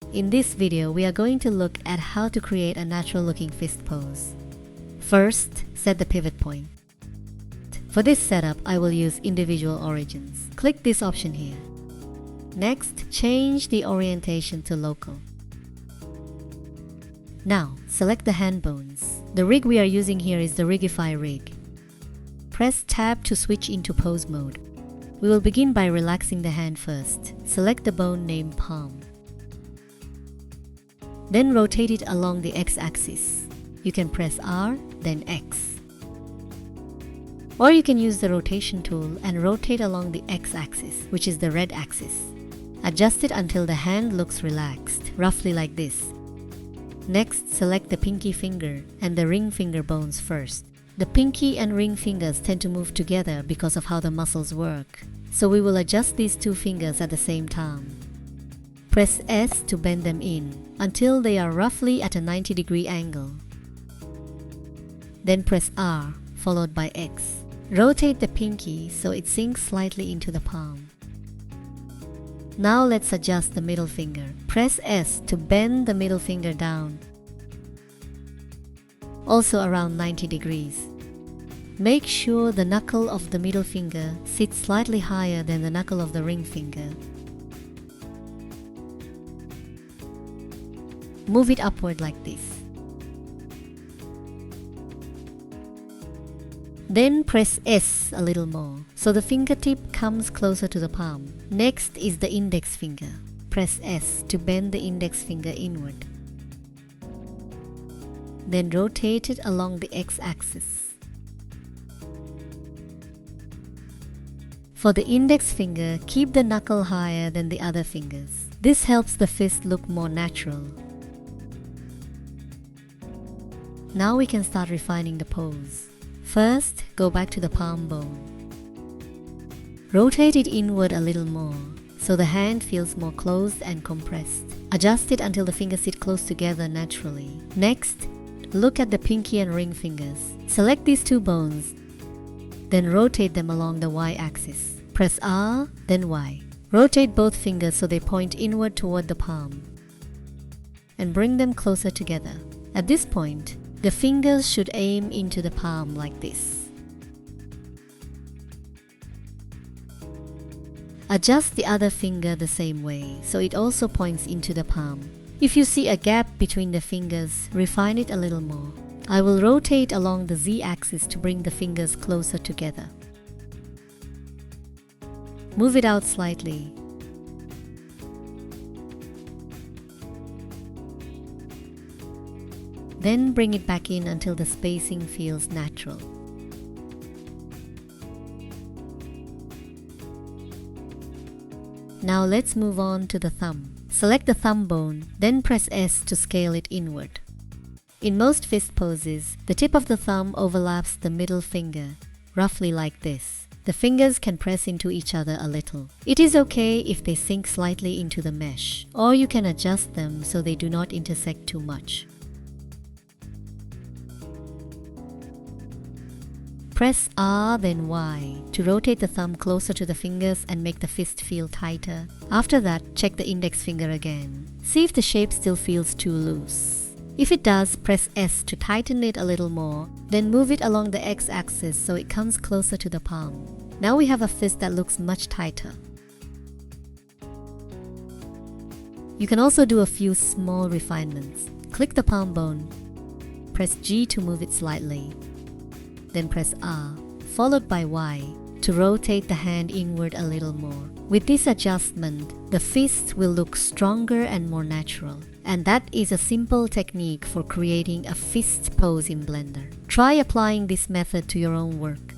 In this video, we are going to look at how to create a natural looking fist pose. First, set the pivot point. For this setup, I will use individual origins. Click this option here. Next, change the orientation to local. Now, select the hand bones. The rig we are using here is the Rigify rig. Press Tab to switch into pose mode. We will begin by relaxing the hand first. Select the bone named palm. Then rotate it along the x-axis. You can press R, then X. Or you can use the rotation tool and rotate along the x-axis, which is the red axis. Adjust it until the hand looks relaxed, roughly like this. Next, select the pinky finger and the ring finger bones first. The pinky and ring fingers tend to move together because of how the muscles work. So we will adjust these two fingers at the same time. Press S to bend them in until they are roughly at a 90-degree angle. Then press R, followed by X. Rotate the pinky so it sinks slightly into the palm. Now let's adjust the middle finger. Press S to bend the middle finger down, also around 90 degrees. Make sure the knuckle of the middle finger sits slightly higher than the knuckle of the ring finger. Move it upward like this. Then press S a little more, so the fingertip comes closer to the palm. Next is the index finger. Press S to bend the index finger inward. Then rotate it along the x-axis. For the index finger, keep the knuckle higher than the other fingers. This helps the fist look more natural. Now we can start refining the pose. First, go back to the palm bone. Rotate it inward a little more, so the hand feels more closed and compressed. Adjust it until the fingers sit close together naturally. Next, look at the pinky and ring fingers. Select these two bones, then rotate them along the y-axis. Press R, then Y. Rotate both fingers so they point inward toward the palm, and bring them closer together. At this point, the fingers should aim into the palm like this. Adjust the other finger the same way, so it also points into the palm. If you see a gap between the fingers, refine it a little more. I will rotate along the Z-axis to bring the fingers closer together. Move it out slightly. Then bring it back in until the spacing feels natural. Now let's move on to the thumb. Select the thumb bone, then press S to scale it inward. In most fist poses, the tip of the thumb overlaps the middle finger, roughly like this. The fingers can press into each other a little. It is okay if they sink slightly into the mesh, or you can adjust them so they do not intersect too much. Press R then Y to rotate the thumb closer to the fingers and make the fist feel tighter. After that, check the index finger again. See if the shape still feels too loose. If it does, press S to tighten it a little more, then move it along the x-axis so it comes closer to the palm. Now we have a fist that looks much tighter. You can also do a few small refinements. Click the palm bone. Press G to move it slightly. Then press R, followed by Y, to rotate the hand inward a little more. With this adjustment, the fist will look stronger and more natural. And that is a simple technique for creating a fist pose in Blender. Try applying this method to your own work.